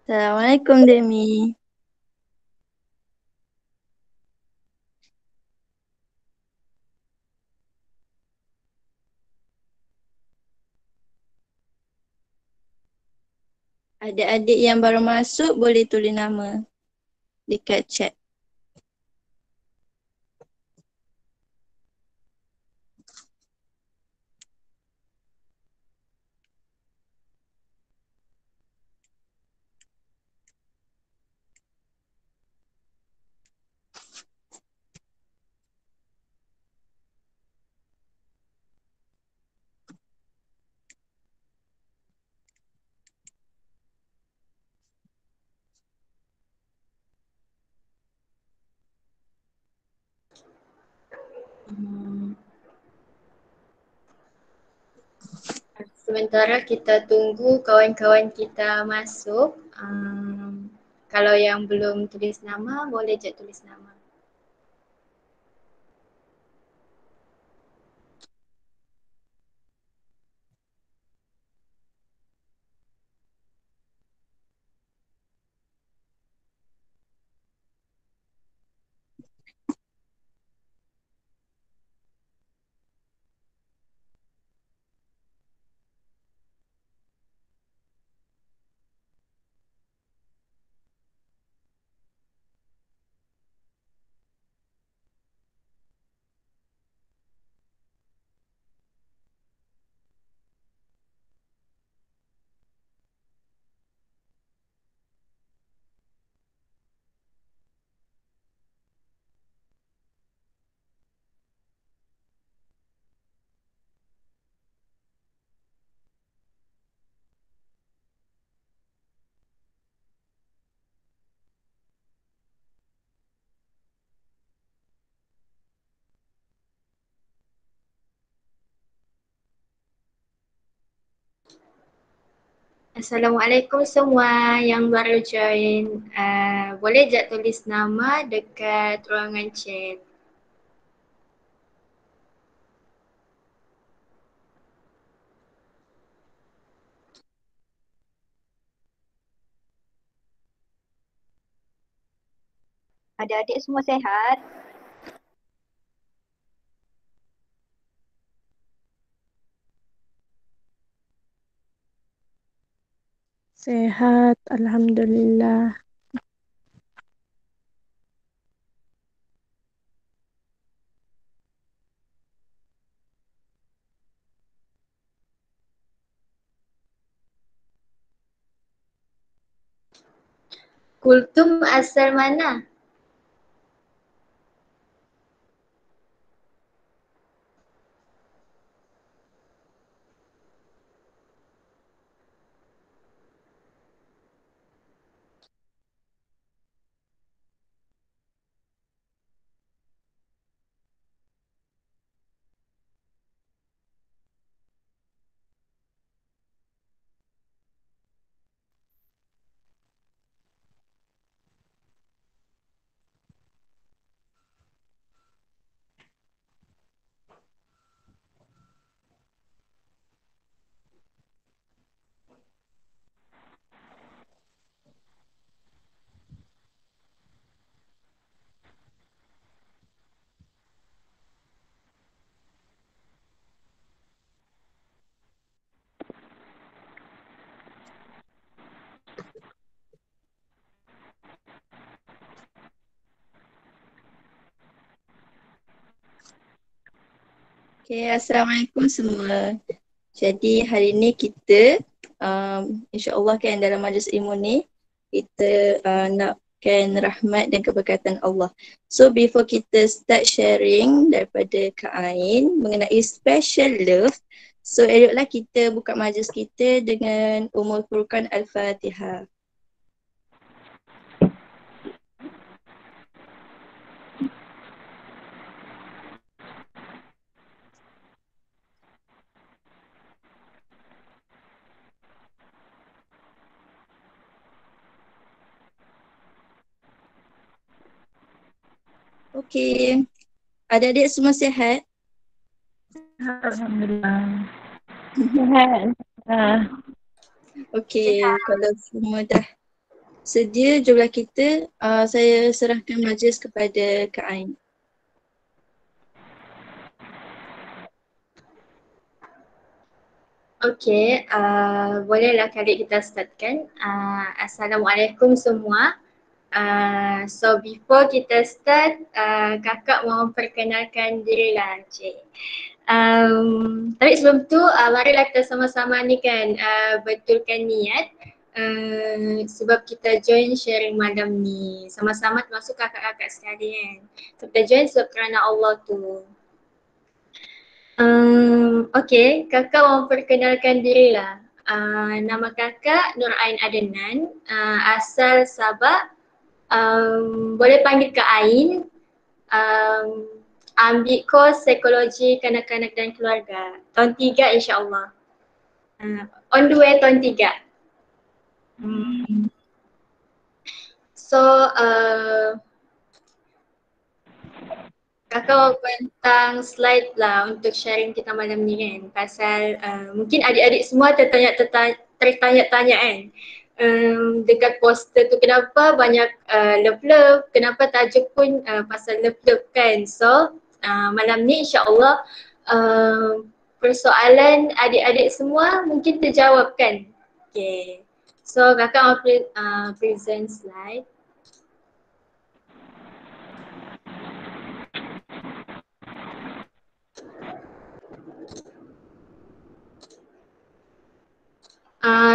Assalamualaikum Demi. Adik-adik yang baru masuk boleh tulis nama dekat chat. Sementara kita tunggu kawan-kawan kita masuk. Kalau yang belum tulis nama, boleh je tulis nama. Assalamualaikum semua yang baru join. Boleh je tulis nama dekat ruangan chat. Adik-adik semua sehat? Sehat, Alhamdulillah. Kultum asal mana? Okay, Assalamualaikum semua. Jadi hari ni kita insyaAllah kan dalam majlis ilmu ni kita nakkan rahmat dan keberkatan Allah. So before kita start sharing daripada Kak Ain mengenai special love, so eloklah kita buka majlis kita dengan Ummul Furqan Al-Fatihah. Okay, adik-adik semua sihat? Alhamdulillah. Sehat. Okay, kalau semua dah sedia jumlah kita, saya serahkan majlis kepada Kak Ain. Okay, bolehlah kali kita startkan. Assalamualaikum semua. So before kita start, kakak mau perkenalkan diri lah, Cik. Tapi sebelum tu, marilah kita sama-sama ni kan betulkan niat. Sebab kita join sharing malam ni sama-sama termasuk kakak-kakak sekalian. So kita join sebab kerana Allah tu. Okay, kakak mau perkenalkan diri lah. Nama kakak Nur Ain Adenan, asal Sabah. Boleh panggil Kak Ain. Ambil kos psikologi kanak-kanak dan keluarga. Tahun 3 insyaAllah. On the way tahun 3. So, kakak mau tentang slide lah untuk sharing kita malam ni kan. Pasal mungkin adik-adik semua tertanya-tanya kan. Dekat poster tu kenapa banyak love-love, kenapa tajuk pun pasal love-love kan. So malam ni insyaAllah persoalan adik-adik semua mungkin terjawab kan. Okay. So kakak mau present slide.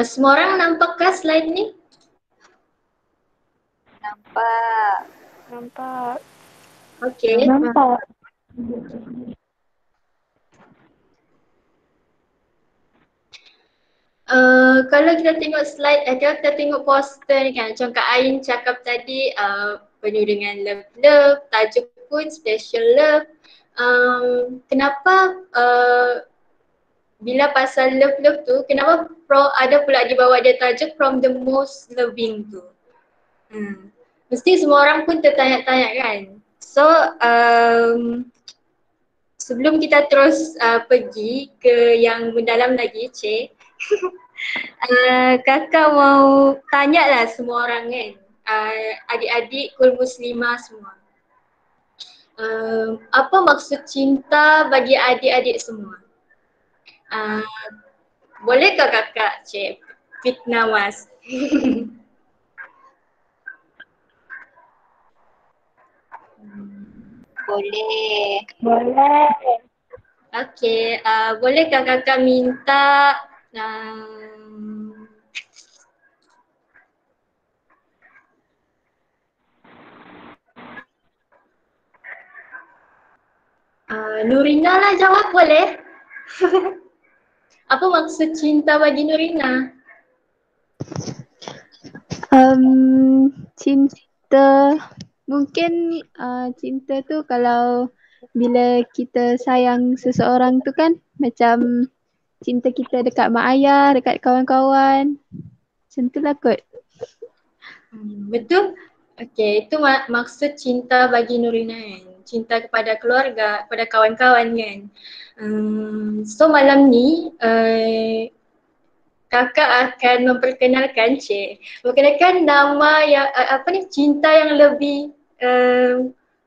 Semua orang nampakkah slide ni? Nampak. Nampak. Okay. Nampak. Kalau kita tengok slide, kalau kita tengok poster ni kan, macam Kak Ain cakap tadi penuh dengan love-love, tajuk pun special love. Kenapa bila pasal love-love tu, kenapa ada pula di bawah dia tajuk from the most loving tu. Mesti semua orang pun tertanya-tanya kan. So sebelum kita terus pergi ke yang mendalam lagi, Cik, kakak mau tanya lah semua orang kan, adik-adik kul muslimah semua. Apa maksud cinta bagi adik-adik semua? Bolehkah kakak, Cik Fitnah Mas? Boleh. Boleh. Okay, bolehkah kakak minta Nurina lah jawab boleh? Apa maksud cinta bagi Nurina? Cinta mungkin cinta tu kalau bila kita sayang seseorang tu kan macam cinta kita dekat mak ayah, dekat kawan-kawan. Macam tu lah kot. Betul? Okay, itu maksud cinta bagi Nurina kan. Cinta kepada keluarga, kepada kawan-kawan kan. So malam ni kakak akan memperkenalkan memperkenalkan nama yang cinta yang lebih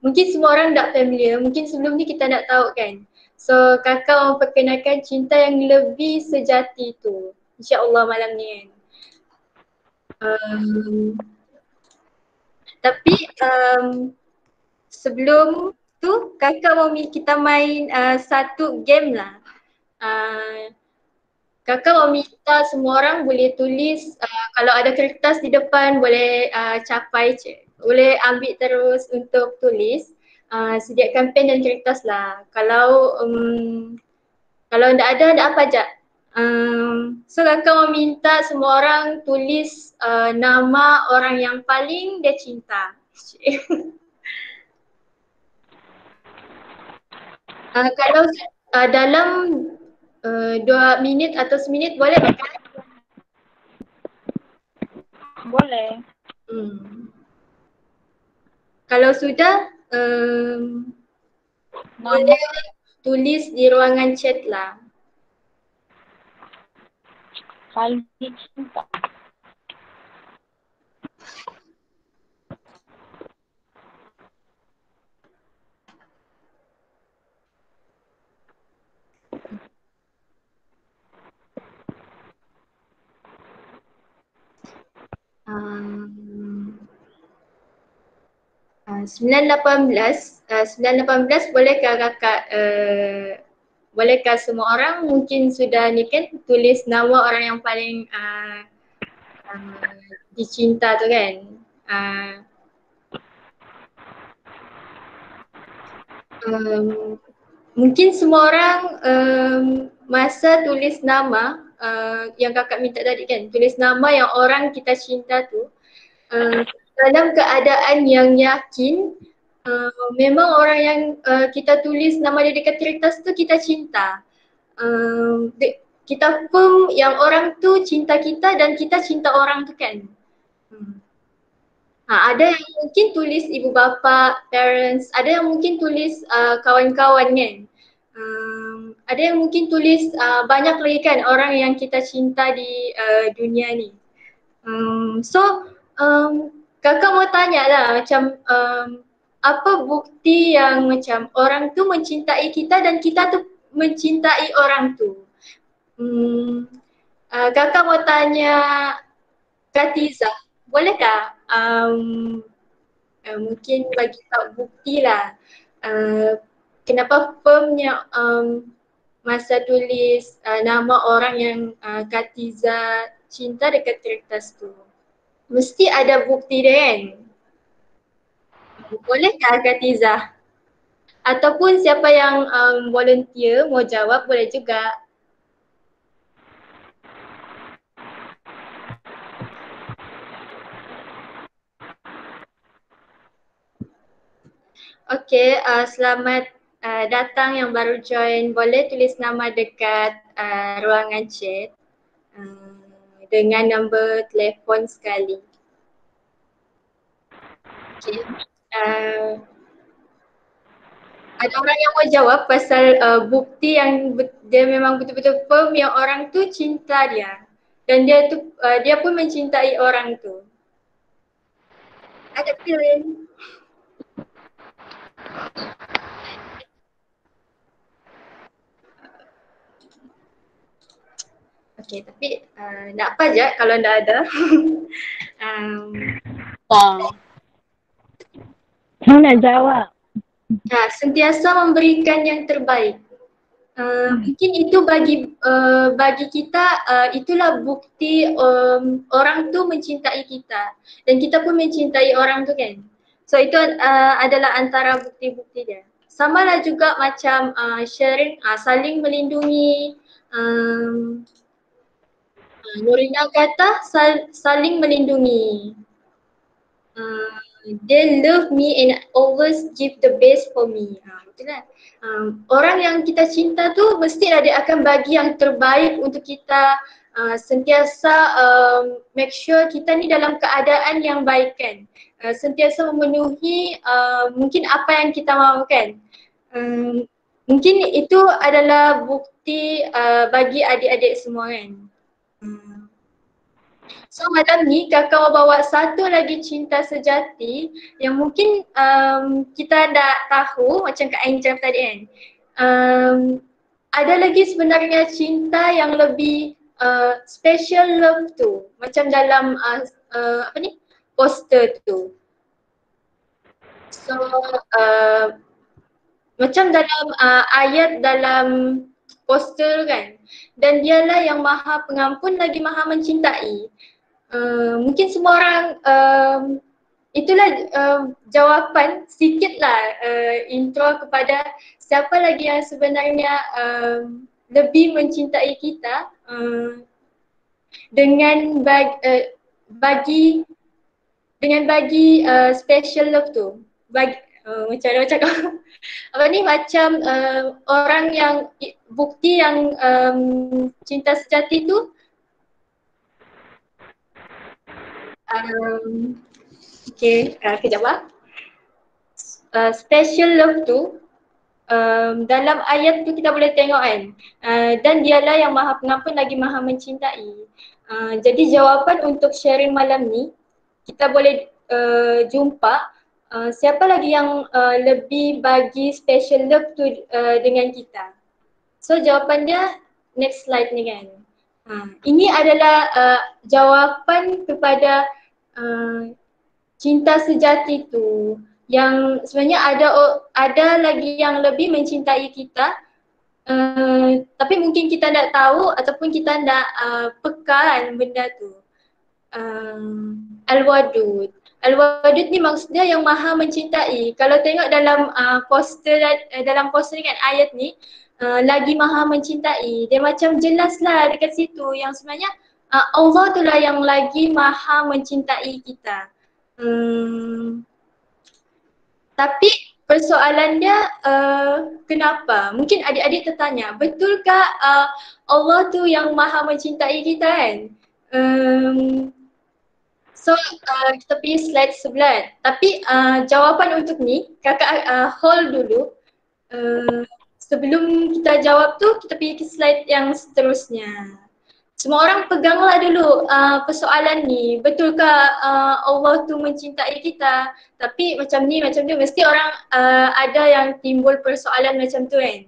mungkin semua orang tak familiar, mungkin sebelum ni kita nak tahu kan. So kakak memperkenalkan cinta yang lebih sejati tu, insyaAllah malam ni kan. Tapi sebelum tu kakak mau kita main satu game lah. Kakak mau minta semua orang boleh tulis, kalau ada kertas di depan boleh capai je. Boleh ambil terus untuk tulis. Sediakan pen dan kertas lah. Kalau tidak ada apa je. So kakak mau minta semua orang tulis nama orang yang paling dia cinta. Kalau dalam 2 minit atau seminit boleh tak? Boleh. Kalau sudah boleh tulis di ruangan chat lah. Paling cinta. 918 bolehkah kakak bolehkah semua orang mungkin sudah ni kan tulis nama orang yang paling dicinta tu kan. Mungkin semua orang masa tulis nama yang kakak minta tadi kan, tulis nama yang orang kita cinta tu dalam keadaan yang yakin memang orang yang kita tulis nama dia dekat kertas tu kita cinta. Kita firm yang orang tu cinta kita dan kita cinta orang tu kan. Ada yang mungkin tulis ibu bapa, parents, ada yang mungkin tulis kawan-kawan kan. Ada yang mungkin tulis banyak lagi kan orang yang kita cinta di dunia ni. Kakak mau tanya lah macam apa bukti yang macam orang tu mencintai kita dan kita tu mencintai orang tu. Kakak mau tanya Katiza, bolehkah mungkin bagi tahu bukti lah kenapa firmnya masa tulis nama orang yang Katiza cinta dekat kertas tu. Mesti ada bukti dia kan? Bolehkah Katiza? Ataupun siapa yang volunteer mau jawab boleh juga. Okey, selamat datang yang baru join. Boleh tulis nama dekat ruangan chat dengan nombor telefon sekali. Okey. Ada orang yang mau jawab pasal bukti yang dia memang betul-betul firm yang orang tu cinta dia dan dia pun mencintai orang tu. Ada feeling? Okey, tapi nak apa je kalau ndak ada? Saya nak jawab. Sentiasa memberikan yang terbaik. Mungkin itu bagi kita itulah bukti orang tu mencintai kita dan kita pun mencintai orang tu kan. So itu adalah antara bukti-bukti dia. Sama lah juga macam sharing, saling melindungi. Nurina kata saling melindungi. They love me and always give the best for me. Betul kan? Orang yang kita cinta tu mestilah dia akan bagi yang terbaik untuk kita, sentiasa make sure kita ni dalam keadaan yang baik kan. Sentiasa memenuhi mungkin apa yang kita mahu kan. Mungkin itu adalah bukti bagi adik-adik semua kan. So malam ni kakak mau bawa satu lagi cinta sejati yang mungkin kita dah tahu macam Kak Angel tadi kan. Ada lagi sebenarnya cinta yang lebih special love tu macam dalam poster tu. So macam dalam ayat dalam poster kan, dan dialah yang maha pengampun lagi maha mencintai. Mungkin semua orang itulah jawapan sikitlah intro kepada siapa lagi yang sebenarnya lebih mencintai kita dengan bagi special love tu. Macam orang yang bukti yang cinta sejati tu kejap special love tu dalam ayat tu kita boleh tengok kan, dan dialah yang maha pengampun lagi maha mencintai. Jadi jawapan untuk sharing malam ni kita boleh jumpa siapa lagi yang lebih bagi special love tu dengan kita. So jawapan dia next slide ni kan. Ini adalah jawapan kepada cinta sejati tu. yang sebenarnya ada lagi yang lebih mencintai kita, tapi mungkin kita tak tahu ataupun kita tak peka kan benda tu. Al-Wadud. Al-Wadud ni maksudnya yang maha mencintai. Kalau tengok dalam poster dalam poster ni kan ayat ni, lagi maha mencintai. Dia macam jelas lah dekat situ yang sebenarnya Allah tu lah yang lagi maha mencintai kita. Tapi persoalannya kenapa? Mungkin adik-adik tertanya, betulkah Allah tu yang maha mencintai kita kan? So kita pergi slide sebelah. Tapi jawapan untuk ni kakak hold dulu. Sebelum kita jawab tu kita pergi ke slide yang seterusnya. Semua orang peganglah dulu persoalan ni. Betulkah Allah tu mencintai kita? Tapi macam ni macam tu mesti orang ada yang timbul persoalan macam tu kan.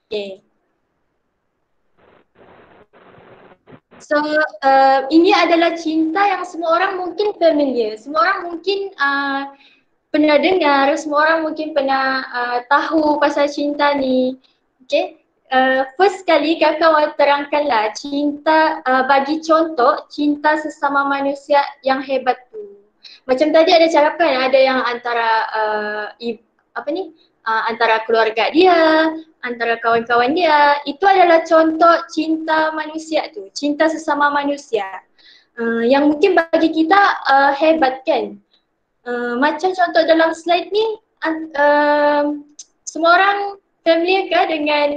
Okay. So ini adalah cinta yang semua orang mungkin familiar. Semua orang mungkin pernah dengar, semua orang mungkin pernah tahu pasal cinta ni. Okay. First kali kakak mau terangkanlah cinta, bagi contoh cinta sesama manusia yang hebat tu. Macam tadi ada cakapkan ada yang antara antara keluarga dia, antara kawan-kawan dia, itu adalah contoh cinta manusia tu, cinta sesama manusia. Yang mungkin bagi kita hebat kan. Macam contoh dalam slide ni, semua orang familiar ke dengan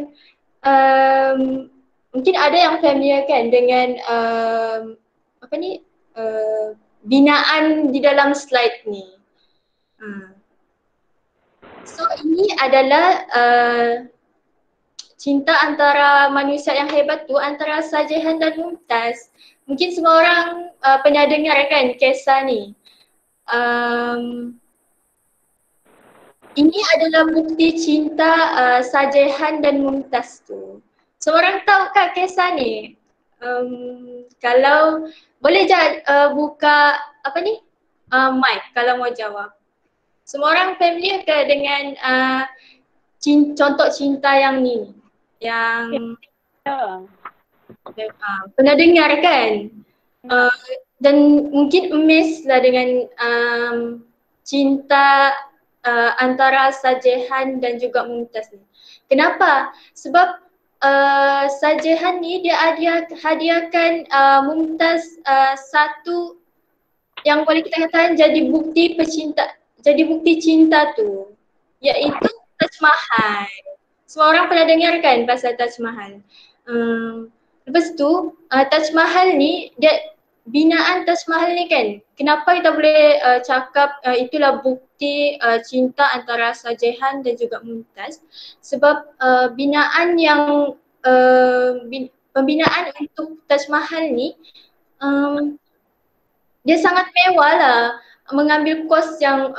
mungkin ada yang familiar kan dengan binaan di dalam slide ni. So ini adalah cinta antara manusia yang hebat tu antara Shahjahan dan Mumtaz. Mungkin semua orang pernah dengar kan kisah ni. Ini adalah bukti cinta Shahjahan dan Mumtaz tu. Semua orang tahu kan kisah ni? Kalau boleh je buka mic kalau mau jawab. Semua orang familiar ke dengan contoh cinta yang ni? Yang pernah dengar kan? Dan mungkin amazed lah dengan cinta antara Shahjahan dan juga Mumtaz ni. Kenapa? Sebab Shahjahan ni dia hadiahkan Mumtaz satu yang boleh kita katakan jadi bukti cinta tu, iaitu Taj Mahal. Semua orang pernah dengar kan pasal Taj Mahal. Lepas tu Taj Mahal ni, binaan Taj Mahal ni kan, kenapa kita boleh cakap itulah bukti cinta antara Shahjahan dan juga Mumtaz? Sebab pembinaan untuk Taj Mahal ni dia sangat mewah lah, mengambil kos yang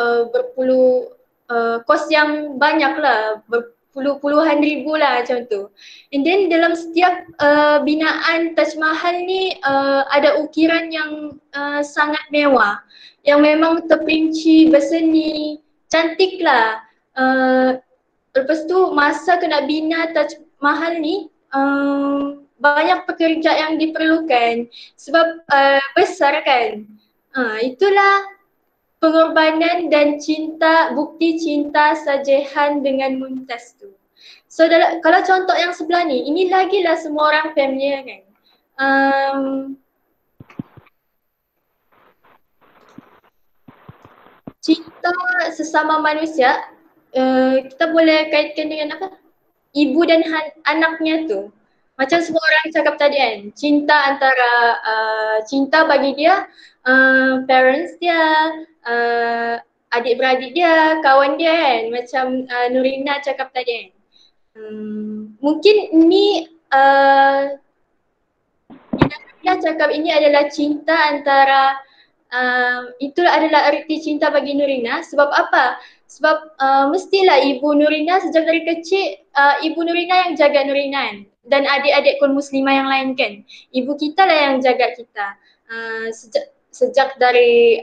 kos yang banyak lah, puluhan ribu lah macam tu. And then dalam setiap binaan Taj Mahal ni ada ukiran yang sangat mewah, yang memang terperinci berseni, cantik lah. Lepas tu masa kena bina Taj Mahal ni banyak pekerja yang diperlukan sebab besar kan. Itulah pengorbanan dan bukti cinta Shahjahan dengan Mumtaz tu. So kalau contoh yang sebelah ni, ini lagi lah semua orang familiar kan. Cinta sesama manusia, kita boleh kaitkan dengan apa? Ibu dan anaknya tu. Macam semua orang cakap tadi kan, cinta bagi dia, parents dia, adik-beradik dia, kawan dia kan, macam Nurina cakap tadi kan. Mungkin ini Nurina cakap ini adalah cinta antara, itulah adalah erti cinta bagi Nurina. Sebab apa? Sebab mestilah ibu Nurina sejak dari kecil, ibu Nurina yang jaga Nurina kan, dan adik-adik kaum muslimah yang lain kan. Ibu kita lah yang jaga kita sejak dari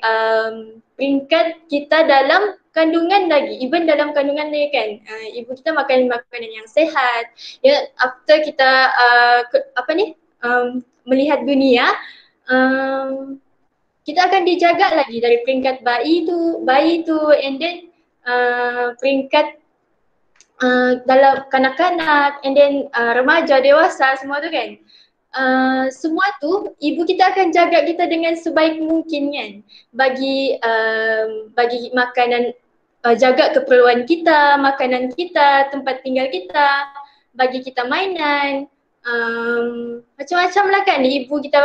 peringkat kita dalam kandungan lagi, even dalam kandungan ni kan, ibu kita makan makanan yang sehat. Ya, after kita melihat dunia, kita akan dijaga lagi dari peringkat bayi tu, and then peringkat dalam kanak-kanak, and then remaja, dewasa, semua tu kan. Semua tu ibu kita akan jaga kita dengan sebaik mungkin kan, bagi makanan, jaga keperluan kita, makanan kita, tempat tinggal kita, bagi kita mainan, macam-macam lah kan ibu kita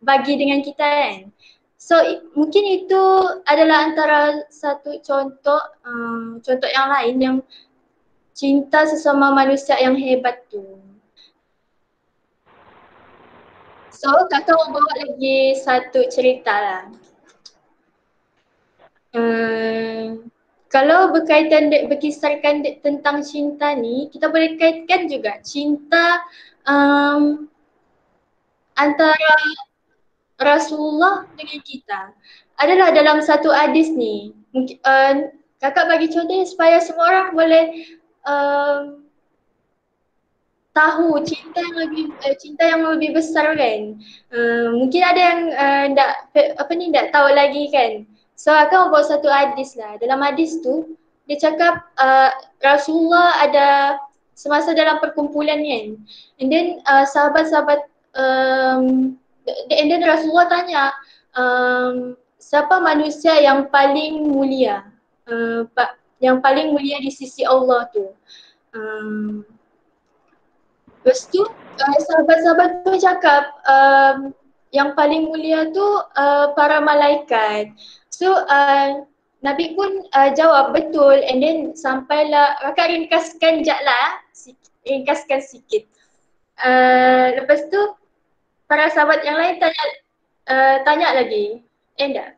bagi dengan kita kan. So mungkin itu adalah antara satu contoh yang lain yang cinta sesama manusia yang hebat tu. So kakak mau bawa lagi satu cerita lah. Kalau berkisarkan tentang cinta ni, kita boleh kaitkan juga cinta antara Rasulullah dengan kita. Adalah dalam satu hadis ni. Kakak bagi contoh supaya semua orang boleh tahu cinta yang lebih besar kan. Mungkin ada yang tak tahu lagi kan. So akan buat satu hadis lah. Dalam hadis tu dia cakap Rasulullah ada semasa dalam perkumpulan kan. And then sahabat-sahabat and then Rasulullah tanya siapa manusia yang paling mulia, yang paling mulia di sisi Allah tu. Lepas tu sahabat-sahabat tu cakap yang paling mulia tu para malaikat. So Nabi pun jawab betul, and then sampailah, kakak ringkaskan sikit. Lepas tu para sahabat yang lain tanya lagi.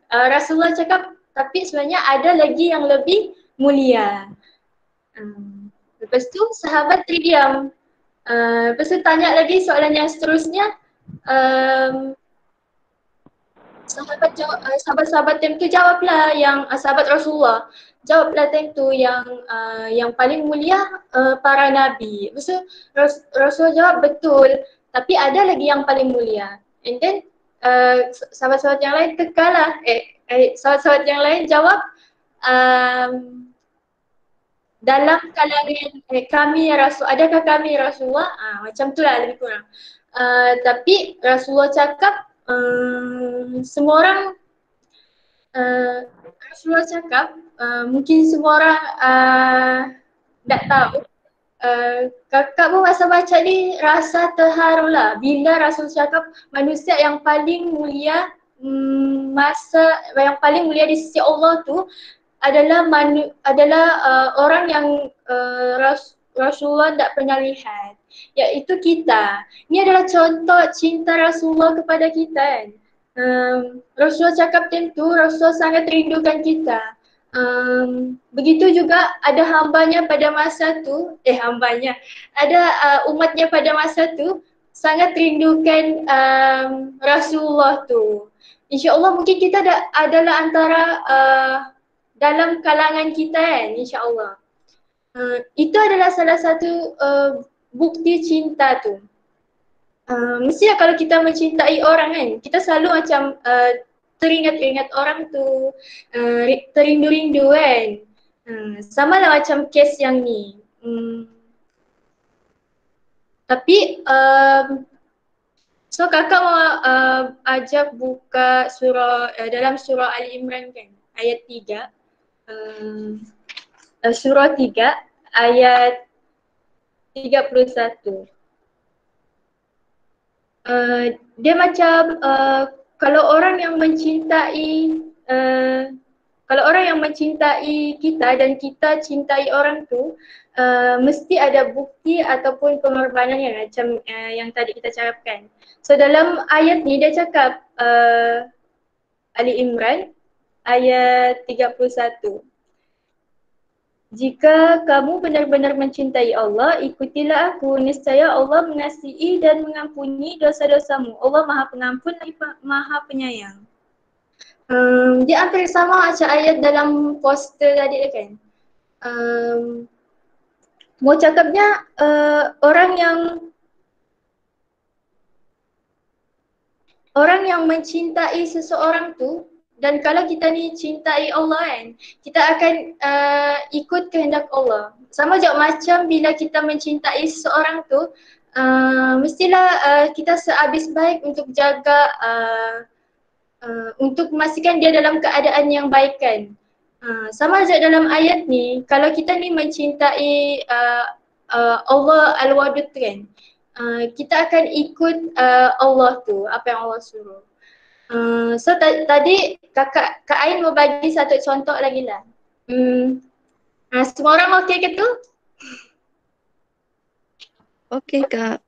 Rasulullah cakap tapi sebenarnya ada lagi yang lebih mulia. Lepas tu sahabat terdiam. Lepas tu tanya lagi soalan yang seterusnya. Sahabat-sahabat time tu jawablah, yang sahabat Rasulullah jawablah time tu yang paling mulia para nabi. Lepas tu Rasul jawab betul, tapi ada lagi yang paling mulia. And then sahabat-sahabat yang lain kekalah. Sahabat-sahabat yang lain jawab dalam kalangan kami ya Rasul, adakah kami Rasulullah? Macam tu lah lebih kurang. Tapi Rasulullah cakap semua orang, Rasulullah cakap mungkin semua orang tak tahu. Kakak pun masa baca ni rasa terharu lah bila Rasul cakap manusia yang paling mulia yang paling mulia di sisi Allah tu adalah orang yang Rasulullah tak pernah lihat, iaitu kita. Ini adalah contoh cinta Rasulullah kepada kita kan. Rasulullah cakap tentu Rasulullah sangat rindukan kita. Begitu juga ada hambanya pada masa tu, ada umatnya pada masa tu sangat rindukan Rasulullah tu. InsyaAllah mungkin kita adalah antara dalam kalangan kita kan, insyaAllah. Itu adalah salah satu bukti cinta tu. Mestilah kalau kita mencintai orang kan, kita selalu macam teringat-ingat orang tu, terindu-rindu kan. Sama lah macam kes yang ni. Tapi so kakak mau ajak buka dalam surah Ali Imran kan, ayat 3. Surah 3 ayat 31. Dia macam kalau orang yang mencintai kita dan kita cintai orang tu, mesti ada bukti ataupun pengorbanan yang macam yang tadi kita cakapkan. So dalam ayat ni dia cakap Ali Imran ayat 31. Jika kamu benar-benar mencintai Allah, ikutilah aku, nescaya Allah mengasihi dan mengampuni dosa-dosamu. Allah Maha Pengampun lagi Maha Penyayang. Dia hampir sama macam ayat dalam poster tadi kan. Mau cakapnya orang yang mencintai seseorang tu, dan kalau kita ni cintai Allah kan, kita akan ikut kehendak Allah. Sama je macam bila kita mencintai seseorang tu, mestilah kita sehabis baik untuk jaga, untuk memastikan dia dalam keadaan yang baik kan. Sama je dalam ayat ni, kalau kita ni mencintai Allah Al-Wadud kan, kita akan ikut Allah tu, apa yang Allah suruh. So tadi Kak Ain mau bagi satu contoh lagi lah. Semua orang okey ke tu? Okey Kak.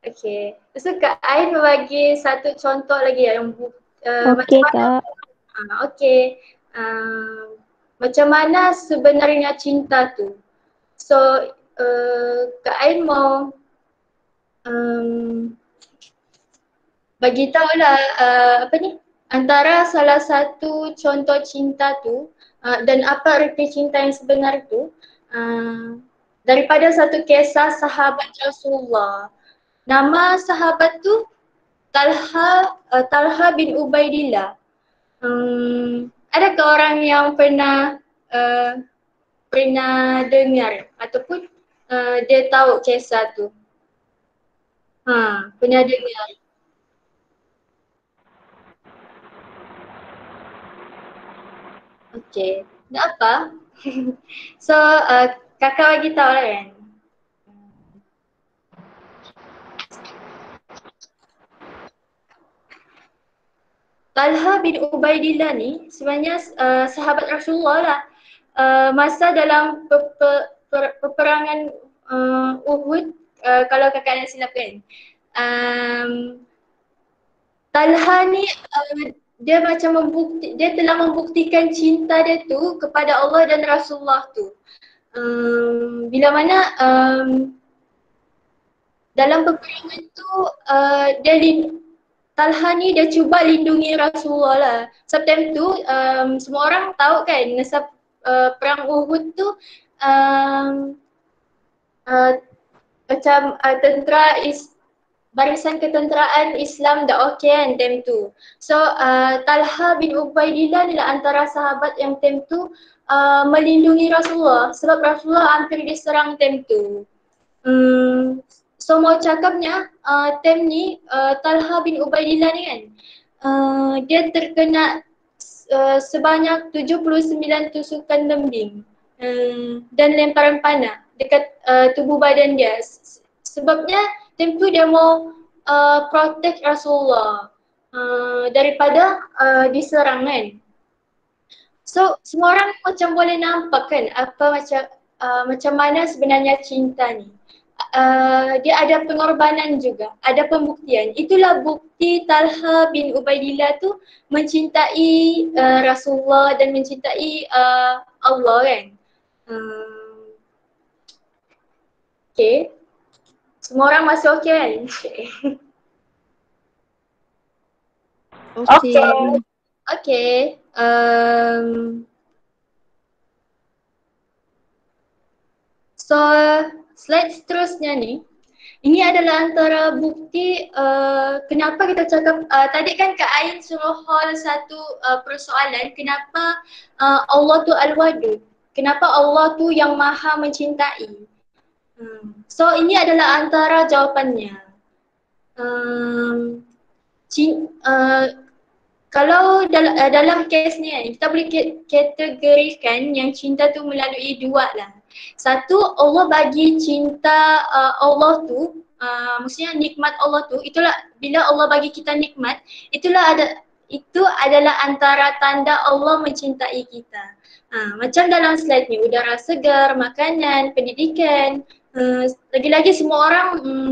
Okey. So Kak Ain mau bagi satu contoh lagi yang Okey Kak. Okey. Macam mana sebenarnya cinta tu? So Kak Ain mau bagi tahulah apa ni, antara salah satu contoh cinta tu dan apa erti cinta yang sebenar tu, daripada satu kisah sahabat Rasulullah. Nama sahabat tu Talha bin Ubaidillah. Adakah orang yang pernah dengar ataupun dia tahu kisah tu? Pernah dengar. Okey, nak apa? So kakak bagi tahu lah kan. Talha bin Ubaidillah ni sebenarnya sahabat Rasulullah lah. Masa dalam peperangan Uhud, kalau kakak nak silap kan. Talha ni dia telah membuktikan cinta dia tu kepada Allah dan Rasulullah tu. Bila mana dalam peperangan tu Talha ni dia cuba lindungi Rasulullah lah. Sebab time tu semua orang tahu kan masa perang Uhud tu macam barisan ketenteraan Islam dah okey kan time tu. So Talha bin Ubaidillah adalah antara sahabat yang time tu melindungi Rasulullah sebab Rasulullah hampir diserang time tu. So mau cakapnya time ni Talha bin Ubaidillah ni kan dia terkena sebanyak 79 tusukan lembing dan lemparan panah dekat tubuh badan dia. Sebabnya time tu dia mau protect Rasulullah daripada diserang kan. So semua orang macam boleh nampak kan apa macam mana sebenarnya cinta ni. Dia ada pengorbanan juga, ada pembuktian. Itulah bukti Talha bin Ubaidillah tu mencintai Rasulullah dan mencintai Allah kan. Okay. Semua orang masih okey kan? Okey. Okay. So slide seterusnya ni, ini adalah antara bukti kenapa kita cakap tadi kan Kak Ain suruh hall satu persoalan kenapa Allah tu Al-Wadud, kenapa Allah tu yang maha mencintai. So ini adalah antara jawapannya. Kalau dalam kes ni kan, kita boleh kategorikan yang cinta tu melalui dua lah. Satu, Allah bagi cinta Allah tu, maksudnya nikmat Allah tu, itulah bila Allah bagi kita nikmat, itu adalah antara tanda Allah mencintai kita. Macam dalam slide ni, udara segar, makanan, pendidikan, lagi-lagi semua orang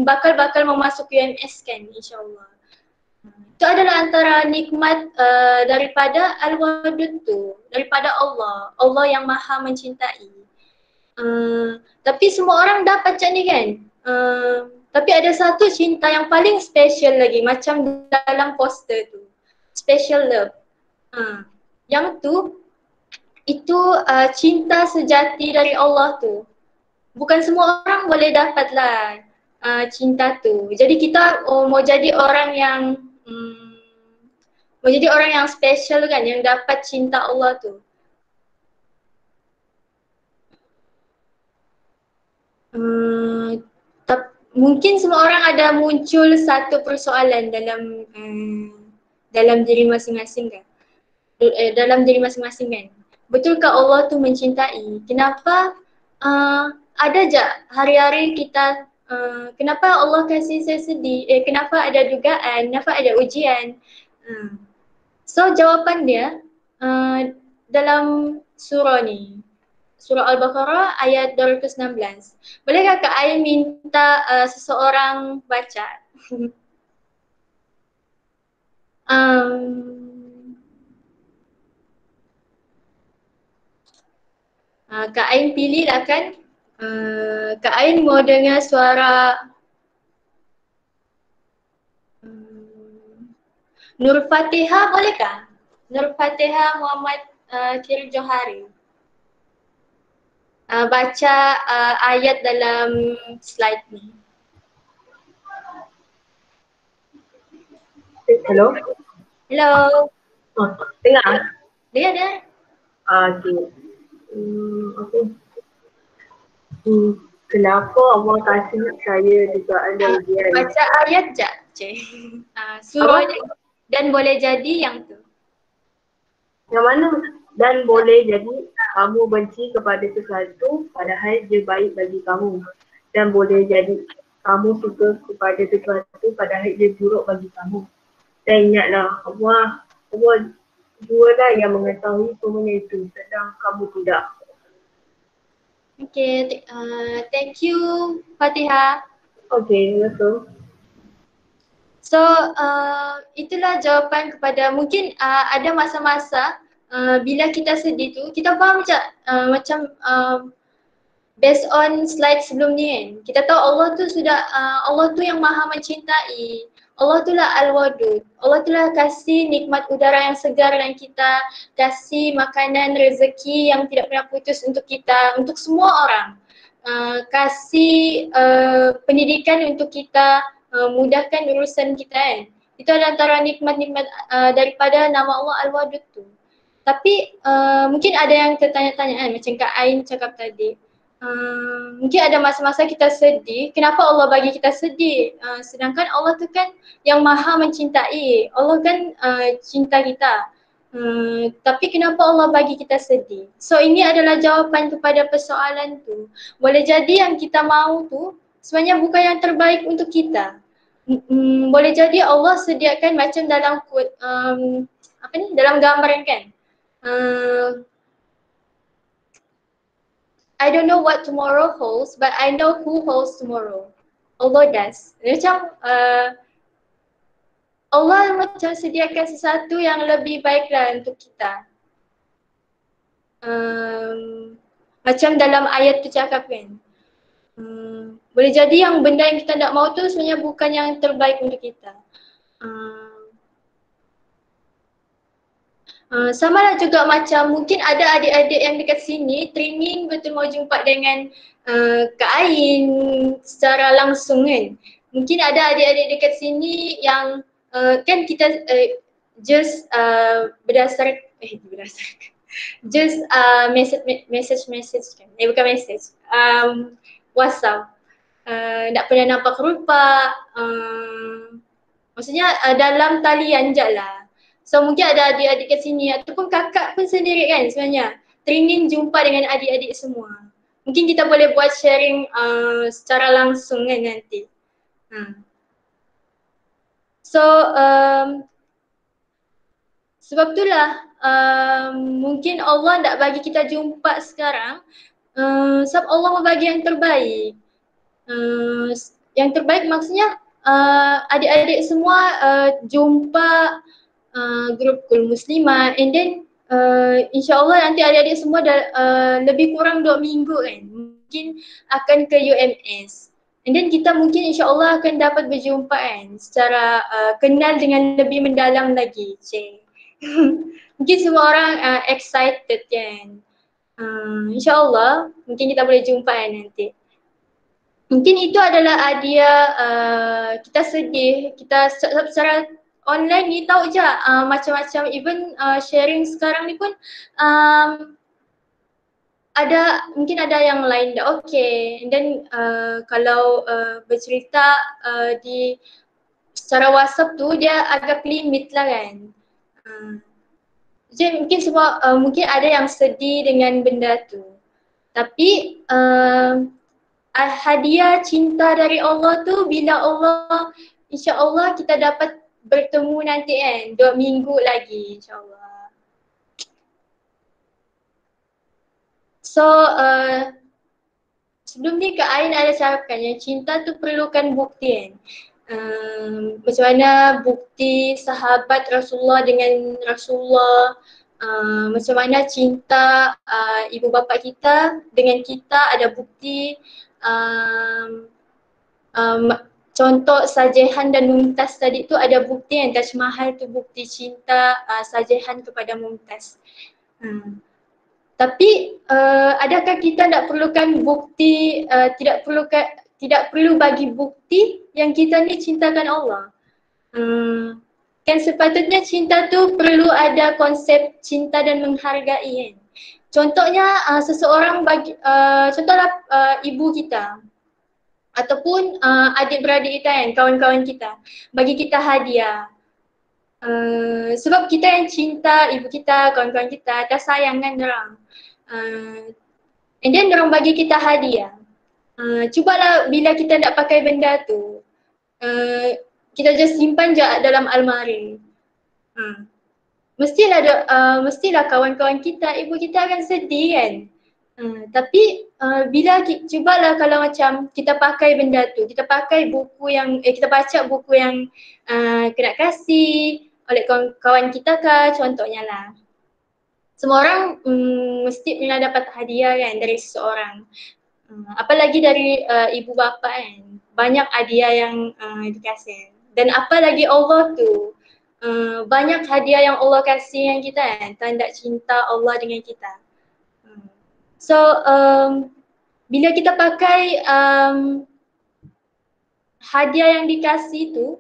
bakal mau masuk UMS kan, insyaAllah. Itu adalah antara nikmat daripada Al-Wadud tu, daripada Allah yang maha mencintai. Tapi semua orang dapat macam ni kan. Tapi ada satu cinta yang paling special lagi macam dalam poster tu. Special love. Yang tu, itu cinta sejati dari Allah tu. Bukan semua orang boleh dapatlah cinta tu. Jadi kita mau jadi orang yang mau jadi orang yang special kan, yang dapat cinta Allah tu. Mungkin semua orang ada muncul satu persoalan dalam diri masing-masing kan. Dalam diri masing-masing kan. Betulkah Allah tu mencintai? Kenapa ada je hari-hari kita kenapa Allah kasih saya sedih? Kenapa ada dugaan? Kenapa ada ujian? So jawapan dia dalam surah ni. Surah Al-Baqarah ayat 216. Bolehkah Kak Ain minta seseorang baca? Kak Ain pilih lah kan. Kak Ain mau dengar suara Nur Fatihah bolehkah? Nur Fatihah Muhammad Khairul Johari. Baca ayat dalam slide ni. Hello? Hello. Dengar? Dengar. Okay. Kenapa Allah kasih saya juga ada ujian? Baca ayat je, Cik. Surah je. Dan boleh jadi yang tu. Yang mana? Dan boleh jadi kamu benci kepada sesuatu padahal dia baik bagi kamu. Dan boleh jadi kamu suka kepada sesuatu padahal dia buruk bagi kamu. Dan ingatlah Allah jualah yang mengetahui semuanya itu sedang kamu tidak. Okay, thank you Fatihah. Okay, betul. So itulah jawapan kepada mungkin ada masa-masa bila kita sedih tu, kita faham macam based on slide sebelum ni kan. Kita tahu Allah tu Allah tu yang maha mencintai. Allah tu lah Al-Wadud. Allah tu lah kasih nikmat udara yang segar dan kita, kasih makanan, rezeki yang tidak pernah putus untuk kita, untuk semua orang. Kasih pendidikan untuk kita, mudahkan urusan kita kan. Itu adalah antara nikmat-nikmat daripada nama Allah Al-Wadud tu. Tapi mungkin ada yang tertanya-tanya kan, macam Kak Ain cakap tadi. Mungkin ada masa-masa kita sedih, kenapa Allah bagi kita sedih? Sedangkan Allah tu kan yang maha mencintai, Allah kan cinta kita. Tapi kenapa Allah bagi kita sedih? So ini adalah jawapan kepada persoalan tu. Boleh jadi yang kita mahu tu sebenarnya bukan yang terbaik untuk kita. Boleh jadi Allah sediakan macam dalam quote, dalam gambaran kan. I don't know what tomorrow holds, but I know who holds tomorrow. Allah does. Macam Allah macam sediakan sesuatu yang lebih baiklah untuk kita. Macam dalam ayat tu cakap kan. Boleh jadi yang benda yang kita nak mahu tu sebenarnya bukan yang terbaik untuk kita. Sama lah juga macam mungkin ada adik-adik yang dekat sini training betul mau jumpa dengan Kak Ain secara langsung kan. Mungkin ada adik-adik dekat sini yang kan kita just berdasarkan just message kan. Bukan message. WhatsApp. Tak pernah nampak rupa. Maksudnya dalam talian je lah. So mungkin ada adik-adik kat sini ataupun kakak pun sendiri kan sebenarnya training jumpa dengan adik-adik semua. Mungkin kita boleh buat sharing secara langsung kan nanti. So sebab itulah mungkin Allah tak bagi kita jumpa sekarang sebab Allah mau bagi yang terbaik. Yang terbaik maksudnya adik-adik semua jumpa grup Kul Muslimah and then insyaAllah nanti adik-adik semua lebih kurang 2 minggu kan mungkin akan ke UMS and then kita mungkin insyaAllah akan dapat berjumpa kan secara kenal dengan lebih mendalam lagi. Mungkin semua orang excited kan. InsyaAllah mungkin kita boleh jumpa nanti. Mungkin itu adalah hadiah kita sedih, kita secara online ni tahu je macam-macam, even sharing sekarang ni pun mungkin ada yang lain dah okay. And then kalau bercerita di secara WhatsApp tu dia agak limit lah kan. Jadi mungkin semua mungkin ada yang sedih dengan benda tu. Tapi hadiah cinta dari Allah tu bila Allah insya-Allah kita dapat bertemu nanti kan 2 minggu lagi insya-Allah. So sebelum ni Kak Ain ada cakapkan yang cinta tu perlukan bukti kan. Macam mana bukti sahabat Rasulullah dengan Rasulullah, macam mana cinta ibu bapa kita dengan kita ada bukti. Contoh Sajehan dan Mumtaz tadi tu ada bukti yang Taj Mahal tu bukti cinta Sajehan kepada Mumtaz. Tapi adakah kita tidak perlukan bukti, tidak perlu bagi bukti yang kita ni cintakan Allah? Kan sepatutnya cinta tu perlu ada konsep cinta dan menghargai kan. Contohnya seseorang bagi, contohlah ibu kita ataupun adik-beradik kita kan, kawan-kawan kita bagi kita hadiah. Sebab kita yang cinta ibu kita, kawan-kawan kita, dah sayang kan dorang. And then dorang bagi kita hadiah. Cubalah bila kita nak pakai benda tu, kita just simpan je dalam almari. Mestilah kawan-kawan kita, ibu kita akan sedih kan. Tapi cubalah kalau macam kita pakai benda tu, kita pakai buku yang, kita baca buku yang kena kasih oleh kawan kita ke contohnya lah. Semua orang mesti pernah dapat hadiah kan dari seseorang. Apalagi dari ibu bapa kan, banyak hadiah yang dikasih. Dan apalagi Allah tu, banyak hadiah yang Allah kasih yang kita kan, tanda cinta Allah dengan kita. So bila kita pakai hadiah yang dikasih tu,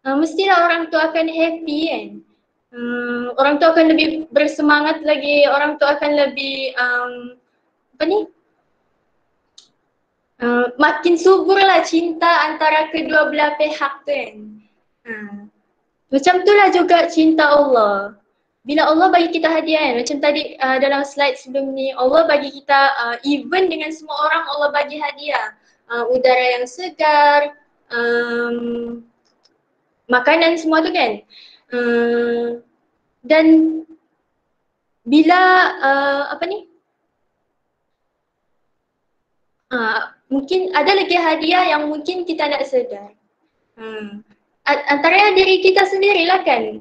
mestilah orang tu akan happy kan. Orang tu akan lebih bersemangat lagi, orang tu akan lebih makin subur lah cinta antara kedua belah pihak tu kan. Macam tu lah juga cinta Allah. Bila Allah bagi kita hadiah kan, macam tadi dalam slide sebelum ni, Allah bagi kita even dengan semua orang Allah bagi hadiah. Udara yang segar, makanan semua tu kan. Dan bila mungkin ada lagi hadiah yang mungkin kita tak sedar. Antaranya diri kita sendirilah kan.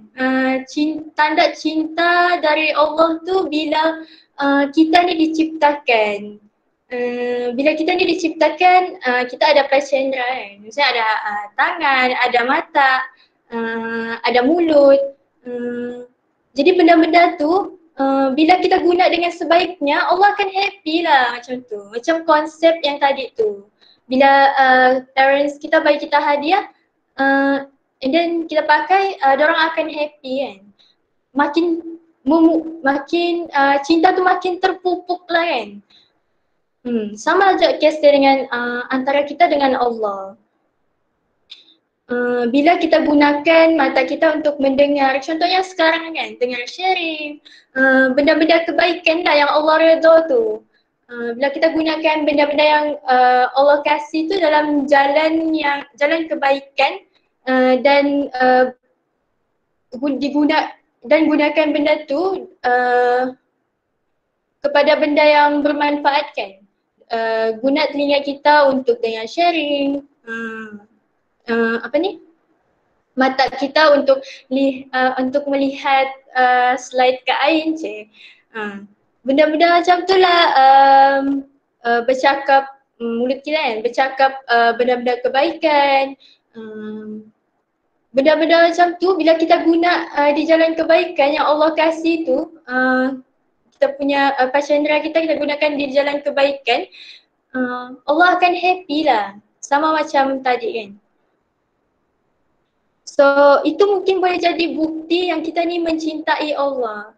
Tanda cinta dari Allah tu bila kita ni diciptakan. Bila kita ni diciptakan, kita ada prasendra kan. Misalnya ada tangan, ada mata, ada mulut. Jadi benda-benda tu bila kita guna dengan sebaiknya, Allah akan happy lah macam tu. Macam konsep yang tadi tu. Bila parents kita bagi kita hadiah, and then kita pakai, dorang akan happy kan. Makin cinta tu makin terpupuk lah kan. Sama aja kes dengan antara kita dengan Allah. Bila kita gunakan mata kita untuk mendengar, contohnya sekarang kan, dengar sharing, benda-benda kebaikan lah yang Allah redha tu. Bila kita gunakan benda-benda yang Allah kasih tu dalam jalan kebaikan, dan gunakan benda tu kepada benda yang bermanfaat kan. Guna telinga kita untuk dengar sharing, mata kita untuk melihat slide Kak Ain je. Benda-benda macam tu lah, bercakap, mulut kita kan, bercakap benda-benda kebaikan, benda-benda macam tu bila kita guna di jalan kebaikan yang Allah kasih tu, kita punya pascendera kita gunakan di jalan kebaikan, Allah akan happy lah. Sama macam tadi kan. So itu mungkin boleh jadi bukti yang kita ni mencintai Allah.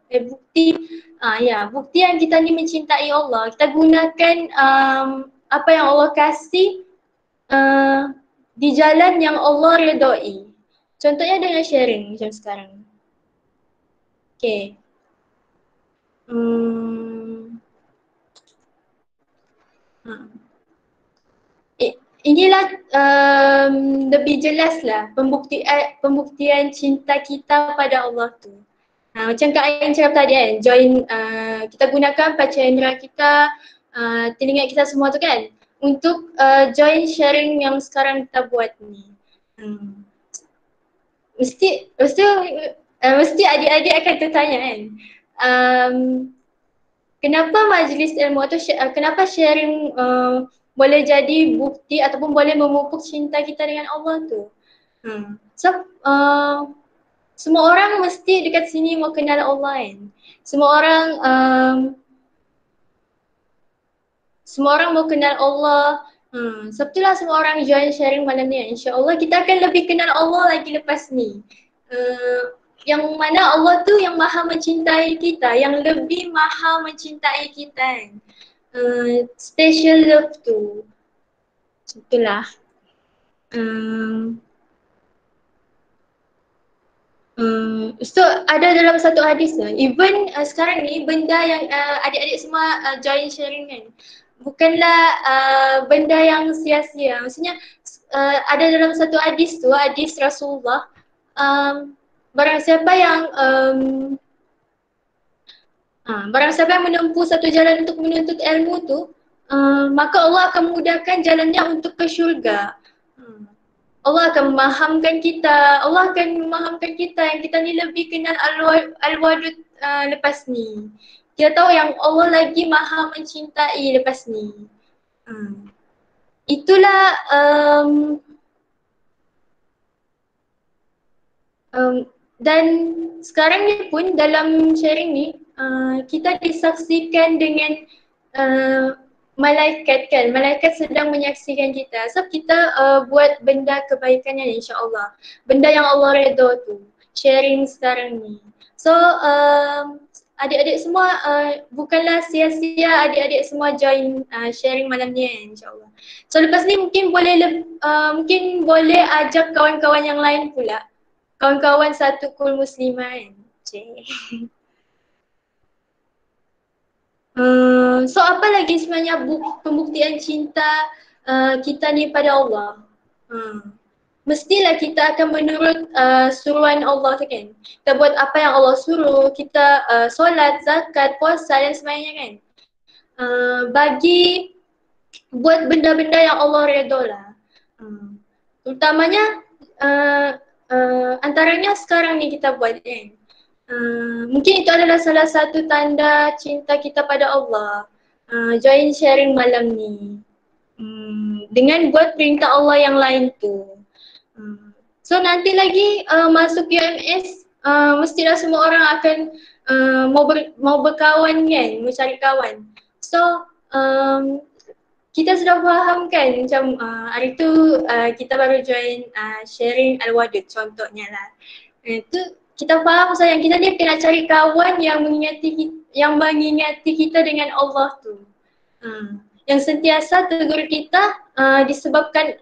Bukti yang kita ni mencintai Allah. Kita gunakan apa yang Allah kasih di jalan yang Allah redai. Contohnya dengan sharing macam sekarang. Okay. Inilah lebih jelas lah pembuktian cinta kita pada Allah tu. Macam Kak Ain cakap tadi kan, kita gunakan panca kita, telinga kita semua tu kan, untuk join sharing yang sekarang kita buat ni. Mesti adik-adik akan tertanya kan, kenapa majlis ilmu atau kenapa sharing boleh jadi bukti ataupun boleh memupuk cinta kita dengan Allah tu. Semua orang mesti dekat sini mau kenal Allah kan. Semua orang mau kenal Allah. Sebab itulah semua orang join sharing malam ni. InsyaAllah kita akan lebih kenal Allah lagi lepas ni. Yang mana Allah tu yang maha mencintai kita, yang lebih maha mencintai kita kan. Special love tu. Itulah. So ada dalam satu hadis tu, even sekarang ni benda yang adik-adik semua join sharing kan, bukanlah benda yang sia-sia. Maksudnya ada dalam satu hadis tu, hadis Rasulullah, barang siapa yang menempuh satu jalan untuk menuntut ilmu tu, maka Allah akan memudahkan jalannya untuk ke syurga. Allah akan memahamkan kita yang kita ni lebih kenal Al-Wadud lepas ni. Kita tahu yang Allah lagi maha mencintai lepas ni. Itulah dan sekarang ni pun dalam sharing ni kita disaksikan dengan malaikat kan, malaikat sedang menyaksikan kita. So kita buat benda kebaikan yang insya-Allah, benda yang Allah redha tu, sharing sekarang ni. So adik-adik semua bukanlah sia-sia adik-adik semua join sharing malam ni insya-Allah. So lepas ni mungkin boleh ajak kawan-kawan yang lain pula. Kawan-kawan satu kul muslimah kan. So apa lagi sebenarnya pembuktian cinta kita ni pada Allah? Mestilah kita akan menurut suruhan Allah tu kan. Kita buat apa yang Allah suruh, kita solat, zakat, puasa dan sebagainya kan. Bagi buat benda-benda yang Allah redha lah. Terutamanya antaranya sekarang ni kita buat kan. Mungkin itu adalah salah satu tanda cinta kita pada Allah. Join sharing malam ni dengan buat perintah Allah yang lain tu. So nanti lagi masuk UMS, mestilah semua orang akan mau berkawan kan, mau cari kawan. So kita sudah faham kan macam hari tu kita baru join sharing Al-Wadud contohnya lah. Itu kita faham sayang kita ni kena cari kawan yang mengingati kita dengan Allah tu. Yang sentiasa tegur kita disebabkan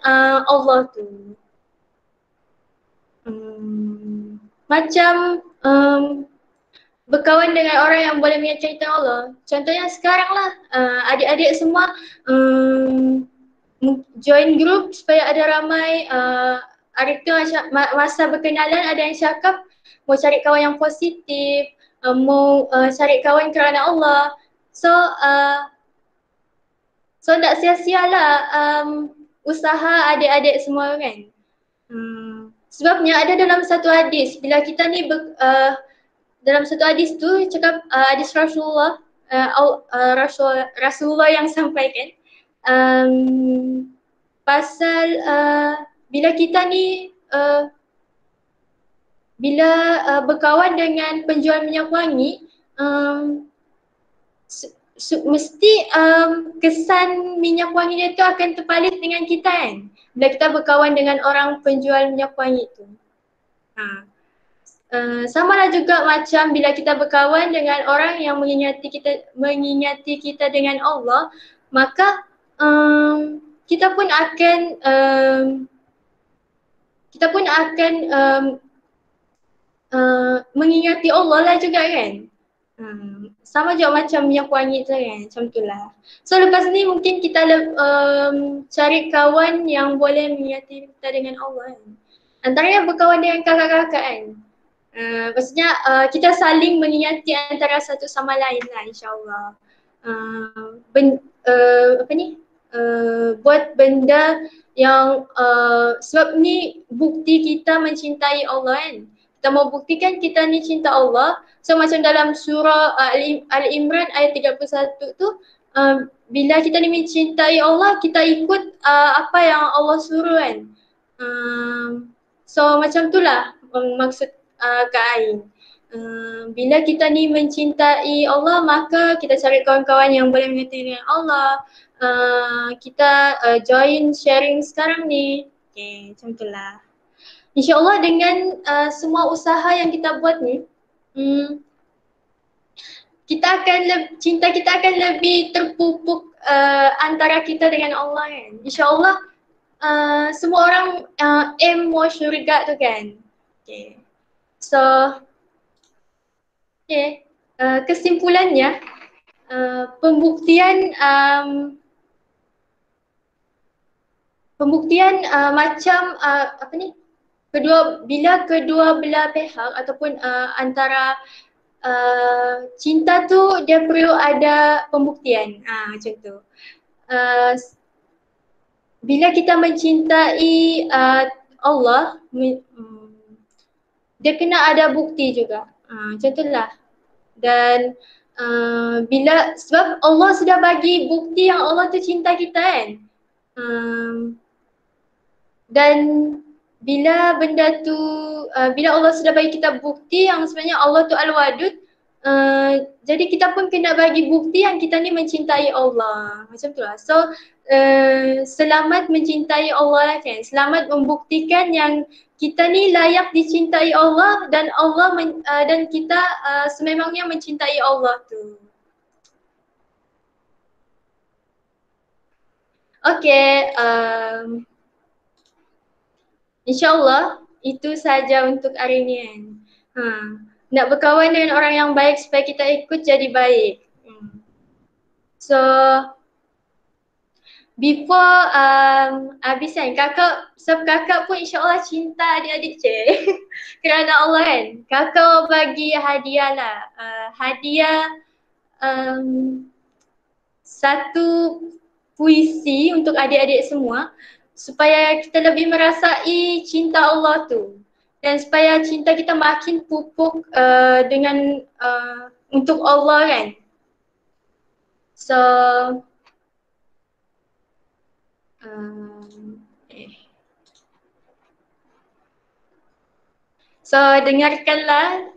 Allah tu. Macam berkawan dengan orang yang boleh menyertai Allah. Contohnya sekarang lah adik-adik semua join group supaya ada ramai hari tu masa berkenalan ada yang cakap mau cari kawan yang positif, mau cari kawan kerana Allah. So tak sia-sialah usaha adik-adik semua kan. Sebabnya ada dalam satu hadis, bila kita ni dalam satu hadis tu cakap hadis Rasulullah yang sampaikan pasal bila kita ni bila berkawan dengan penjual minyak wangi, mesti kesan minyak wangi dia tu akan terpalit dengan kita kan, bila kita berkawan dengan orang penjual minyak wangi tu. Sama lah juga macam bila kita berkawan dengan orang yang mengingati kita dengan Allah, maka kita pun akan mengingati Allah lah juga kan. Sama juga macam minyak wangi tu kan, macam tu lah. So lepas ni mungkin kita cari kawan yang boleh mengingati kita dengan Allah kan. Antaranya berkawan dengan kakak-kakak kan. Maksudnya kita saling mengingati antara satu sama lain lah, insyaAllah. Buat benda yang sebab ni bukti kita mencintai Allah kan. Kita mau buktikan kita ni cinta Allah. So macam dalam surah Al-Imran ayat 31 tu, bila kita ni mencintai Allah, kita ikut apa yang Allah suruh kan. So macam tu lah maksud Kak Ain. Bila kita ni mencintai Allah, maka kita cari kawan-kawan yang boleh mengerti dengan Allah. Kita join sharing sekarang ni. Okay, macam tu lah. InsyaAllah dengan semua usaha yang kita buat ni, cinta kita akan lebih terpupuk antara kita dengan Allah kan. InsyaAllah semua orang aim mau syurga tu kan. Okay. So, okay. Kesimpulannya, pembuktian macam apa ni? Bila kedua belah pihak ataupun antara cinta tu dia perlu ada pembuktian. Macam tu. Bila kita mencintai Allah, dia kena ada bukti juga. Macam tu lah. Dan sebab Allah sudah bagi bukti yang Allah tu cinta kita kan. Dan bila benda tu, bila Allah sudah bagi kita bukti yang sebenarnya Allah tu Al-Wadud, jadi kita pun kena bagi bukti yang kita ni mencintai Allah. Macam tu lah. So, selamat mencintai Allah lah kan. Selamat membuktikan yang kita ni layak dicintai Allah dan dan kita sememangnya mencintai Allah tu. Okay, InsyaAllah itu saja untuk hari ni kan. Nak berkawan dengan orang yang baik supaya kita ikut jadi baik. So, before habis kan, kakak pun insyaAllah cinta adik-adik kerana Allah kan. Kakak bagi hadiah lah. Hadiah satu puisi untuk adik-adik semua supaya kita lebih merasai cinta Allah tu dan supaya cinta kita makin pupuk dengan untuk Allah kan. So so dengarkanlah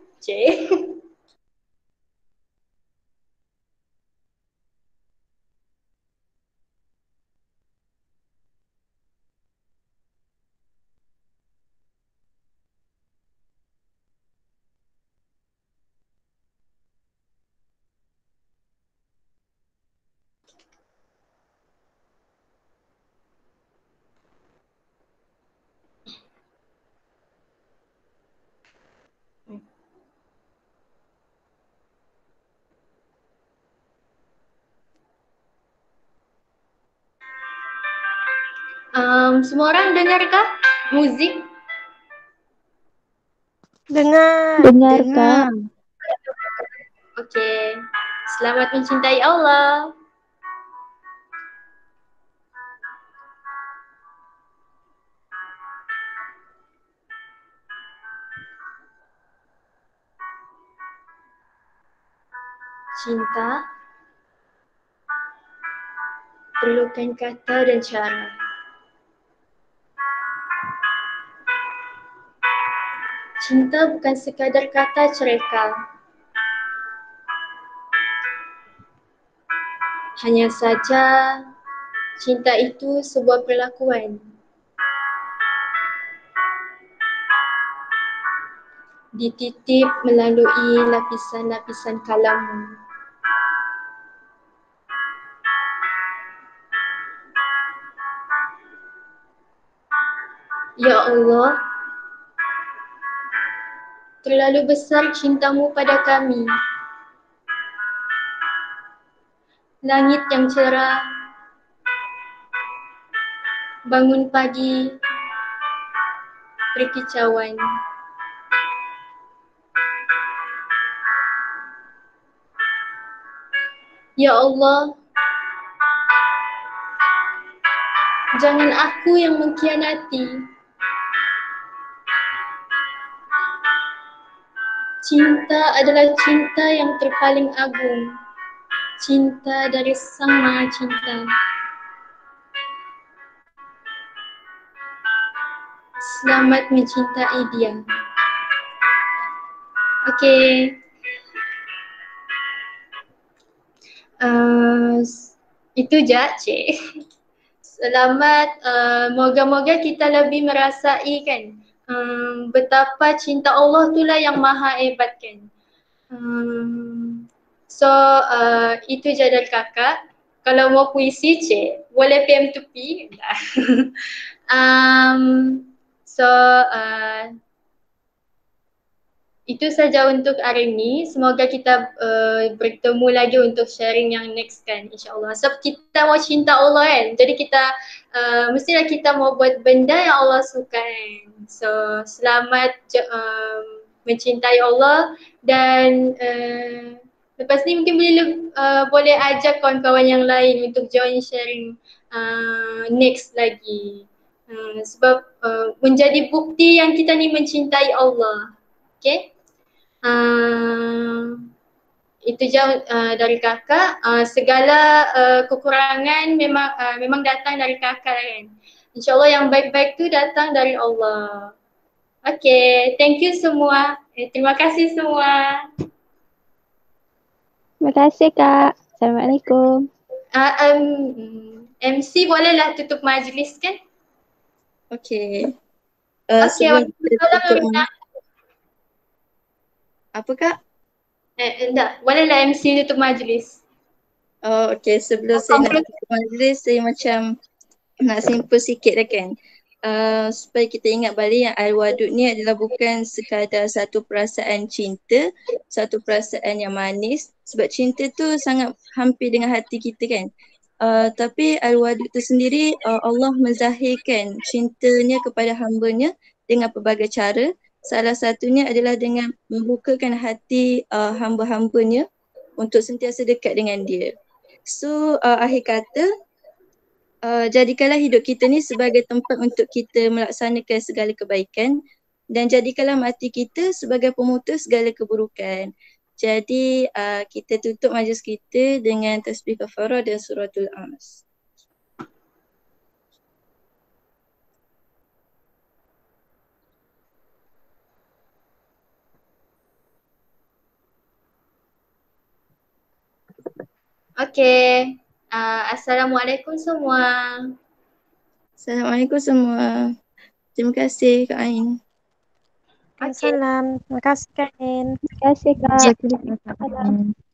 semua orang dengarkah muzik? Dengar Kak. Okay. Selamat mencintai Allah. Cinta perlukan kata dan cara. Cinta bukan sekadar kata cerita. Hanya saja cinta itu sebuah perlakuan. Dititip melalui lapisan-lapisan kalammu. Ya Allah, terlalu besar cintamu pada kami. Langit yang cerah, bangun pagi, berkicauan. Ya Allah, jangan aku yang mengkhianati. Cinta adalah cinta yang terpaling agung. Cinta dari Sang Maha Cinta. Selamat mencintai dia. Okey. Itu je, Cik. Selamat, moga-moga kita lebih merasai kan betapa cinta Allah itulah yang maha hebat kan. So itu je dari kakak. Kalau mau puisi Cik, boleh PM to P. So itu saja untuk hari ini. Semoga kita bertemu lagi untuk sharing yang next kan, insyaAllah. Sebab kita mau cinta Allah kan, jadi kita mestilah kita mau buat benda yang Allah suka kan. So selamat mencintai Allah dan lepas ni mungkin boleh ajak kawan-kawan yang lain untuk join sharing next lagi. Sebab menjadi bukti yang kita ni mencintai Allah. Okay? Itu je dari kakak. Segala kekurangan memang datang dari kakak kan. InsyaAllah yang baik-baik tu datang dari Allah. Okay, thank you semua. Terima kasih semua. Terima kasih Kak. Assalamualaikum. MC bolehlah tutup majlis kan? Okay. Okay, Sebelum kita tutup, apa Kak? Tak, bolehlah MC tutup majlis. Oh, okay. Sebelum saya nak tutup majlis, saya macam nak simple sikit dah kan. Supaya kita ingat balik yang air wadud ni adalah bukan sekadar satu perasaan cinta, satu perasaan yang manis. Sebab cinta tu sangat hampir dengan hati kita kan. Tapi air wadud tu sendiri Allah menzahirkan cintanya kepada hamba-Nya dengan pelbagai cara. Salah satunya adalah dengan membukakan hati hamba-hamba-Nya untuk sentiasa dekat dengan Dia. So akhir kata, jadikanlah hidup kita ni sebagai tempat untuk kita melaksanakan segala kebaikan dan jadikanlah mati kita sebagai pemutus segala keburukan. Jadi kita tutup majlis kita dengan tasbih kafarah dan suratul As. Okay. Assalamualaikum semua. Assalamualaikum semua. Terima kasih Kak Ain. Assalam. Terima kasih Kak Ain. Terima kasih Kak. Waalaikumsalam.